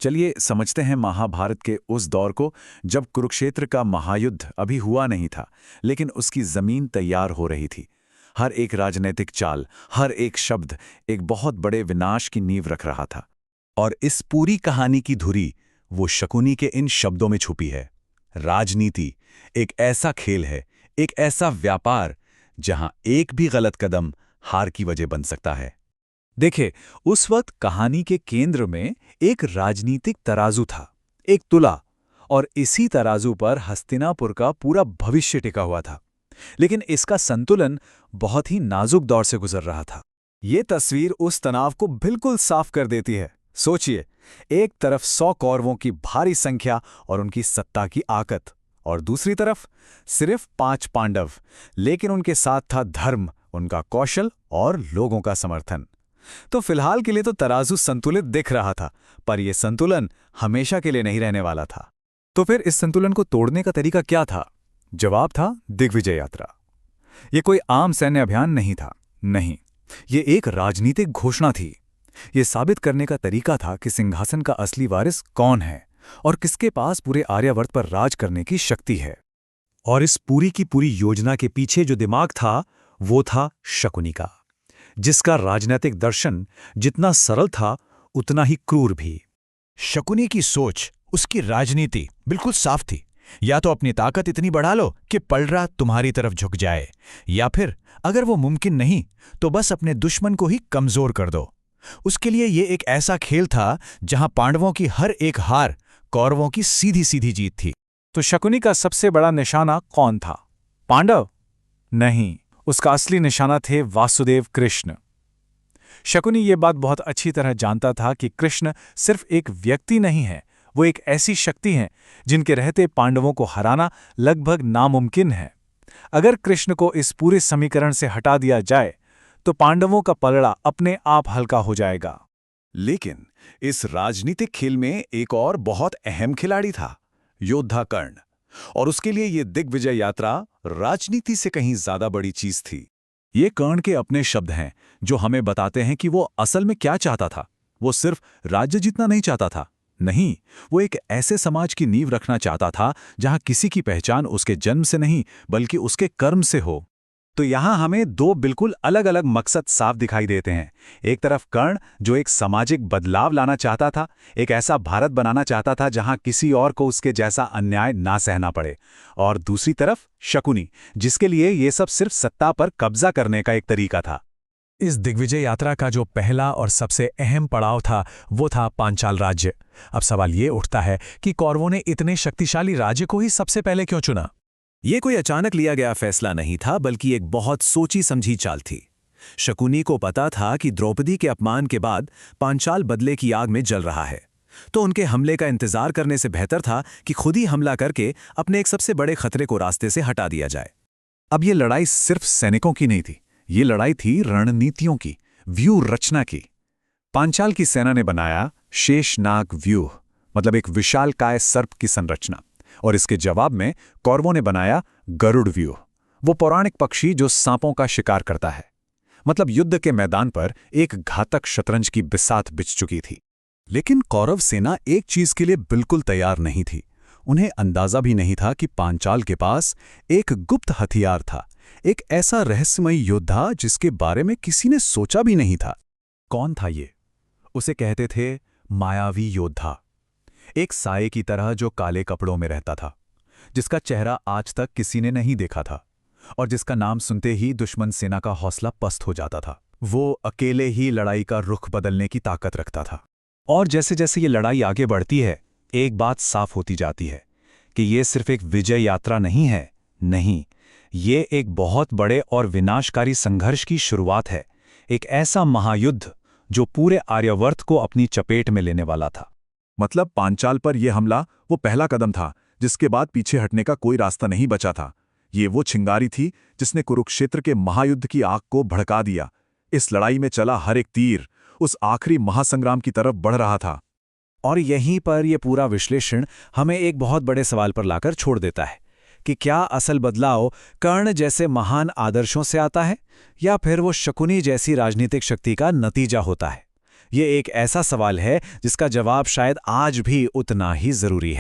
चलिए समझते हैं महाभारत के उस दौर को जब कुरुक्षेत्र का महायुद्ध अभी हुआ नहीं था, लेकिन उसकी जमीन तैयार हो रही थी। हर एक राजनीतिक चाल, हर एक शब्द एक बहुत बड़े विनाश की नींव रख रहा था। और इस पूरी कहानी की धुरी वो शकुनी के इन शब्दों में छुपी है। राजनीति एक ऐसा खेल है, एक ऐसा व्यापार जहां एक भी गलत कदम हार की वजह बन सकता है। देखे, उस वक्त कहानी के केंद्र में एक राजनीतिक तराजू था, एक तुला, और इसी तराजू पर हस्तिनापुर का पूरा भविष्य टिका हुआ था। लेकिन इसका संतुलन बहुत ही नाजुक दौर से गुजर रहा था। ये तस्वीर उस तनाव को बिल्कुल साफ कर देती है। सोचिए, एक तरफ 100 कौरवों की भारी संख्या और उनकी सत्ता की आकत, और दूसरी तरफ सिर्फ 5 पांडव, लेकिन उनके साथ था धर्म, उनका कौशल और लोगों का समर्थन। तो फिलहाल के लिए तो तराजू संतुलित दिख रहा था, पर यह संतुलन हमेशा के लिए नहीं रहने वाला था। तो फिर इस संतुलन को तोड़ने का तरीका क्या था? जवाब था दिग्विजय यात्रा। यह कोई आम सैन्य अभियान नहीं था, नहीं, ये एक राजनीतिक घोषणा थी। ये साबित करने का तरीका था कि सिंहासन का असली वारिस कौन है और किसके पास पूरे आर्यावर्त पर राज करने की शक्ति है। और इस पूरी की पूरी योजना के पीछे जो दिमाग था, वो था शकुनी का, जिसका राजनीतिक दर्शन जितना सरल था उतना ही क्रूर भी। शकुनी की सोच, उसकी राजनीति बिल्कुल साफ थी। या तो अपनी ताकत इतनी बढ़ा लो कि पलड़ा तुम्हारी तरफ झुक जाए, या फिर अगर वो मुमकिन नहीं तो बस अपने दुश्मन को ही कमजोर कर दो। उसके लिए ये एक ऐसा खेल था जहां पांडवों की हर एक हार कौरवों की सीधी सीधी जीत थी। तो शकुनी का सबसे बड़ा निशाना कौन था? पांडव? नहीं, उसका असली निशाना थे वासुदेव कृष्ण। शकुनी ये बात बहुत अच्छी तरह जानता था कि कृष्ण सिर्फ एक व्यक्ति नहीं है, वो एक ऐसी शक्ति है जिनके रहते पांडवों को हराना लगभग नामुमकिन है। अगर कृष्ण को इस पूरे समीकरण से हटा दिया जाए तो पांडवों का पलड़ा अपने आप हल्का हो जाएगा। लेकिन इस राजनीतिक खेल में एक और बहुत अहम खिलाड़ी था, योद्धा कर्ण। और उसके लिए ये दिग्विजय यात्रा राजनीति से कहीं ज्यादा बड़ी चीज थी। ये कर्ण के अपने शब्द हैं जो हमें बताते हैं कि वो असल में क्या चाहता था। वो सिर्फ राज्य जीतना नहीं चाहता था, नहीं, वो एक ऐसे समाज की नींव रखना चाहता था जहां किसी की पहचान उसके जन्म से नहीं बल्कि उसके कर्म से हो। तो यहां हमें 2 बिल्कुल अलग अलग मकसद साफ दिखाई देते हैं। एक तरफ कर्ण जो एक सामाजिक बदलाव लाना चाहता था, एक ऐसा भारत बनाना चाहता था जहां किसी और को उसके जैसा अन्याय ना सहना पड़े, और दूसरी तरफ शकुनी जिसके लिए ये सब सिर्फ सत्ता पर कब्जा करने का एक तरीका था। इस दिग्विजय यात्रा का जो पहला और सबसे अहम पड़ाव था वो था पांचाल राज्य। अब सवाल ये उठता है कि कौरवों ने इतने शक्तिशाली राज्य को ही सबसे पहले क्यों चुना? ये कोई अचानक लिया गया फैसला नहीं था, बल्कि एक बहुत सोची समझी चाल थी। शकुनी को पता था कि द्रौपदी के अपमान के बाद पांचाल बदले की आग में जल रहा है, तो उनके हमले का इंतजार करने से बेहतर था कि खुद ही हमला करके अपने एक सबसे बड़े खतरे को रास्ते से हटा दिया जाए। अब ये लड़ाई सिर्फ सैनिकों की नहीं थी, ये लड़ाई थी रणनीतियों की, व्यूह रचना की। पांचाल की सेना ने बनाया शेषनाग व्यूह, मतलब एक विशालकाय सर्प की संरचना, और इसके जवाब में कौरवों ने बनाया गरुड़ व्यूह, वो पौराणिक पक्षी जो सांपों का शिकार करता है। मतलब युद्ध के मैदान पर एक घातक शतरंज की बिसात बिछ चुकी थी। लेकिन कौरव सेना एक चीज के लिए बिल्कुल तैयार नहीं थी। उन्हें अंदाजा भी नहीं था कि पांचाल के पास एक गुप्त हथियार था, एक ऐसा रहस्यमयी योद्धा जिसके बारे में किसी ने सोचा भी नहीं था। कौन था ये? उसे कहते थे मायावी योद्धा, एक साये की तरह जो काले कपड़ों में रहता था, जिसका चेहरा आज तक किसी ने नहीं देखा था, और जिसका नाम सुनते ही दुश्मन सेना का हौसला पस्त हो जाता था। वो अकेले ही लड़ाई का रुख बदलने की ताकत रखता था। और जैसे जैसे ये लड़ाई आगे बढ़ती है, एक बात साफ होती जाती है कि ये सिर्फ एक विजय यात्रा नहीं है, नहीं, ये एक बहुत बड़े और विनाशकारी संघर्ष की शुरुआत है। एक ऐसा महायुद्ध जो पूरे आर्यावर्त को अपनी चपेट में लेने वाला था। मतलब पांचाल पर यह हमला वो पहला कदम था, जिसके बाद पीछे हटने का कोई रास्ता नहीं बचा था। ये वो चिंगारी थी जिसने कुरुक्षेत्र के महायुद्ध की आग को भड़का दिया। इस लड़ाई में चला हर एक तीर उस आखिरी महासंग्राम की तरफ बढ़ रहा था। और यहीं पर यह पूरा विश्लेषण हमें एक बहुत बड़े सवाल पर लाकर छोड़ देता है कि क्या असल बदलाव कर्ण जैसे महान आदर्शों से आता है, या फिर वो शकुनी जैसी राजनीतिक शक्ति का नतीजा होता है? ये एक ऐसा सवाल है जिसका जवाब शायद आज भी उतना ही जरूरी है।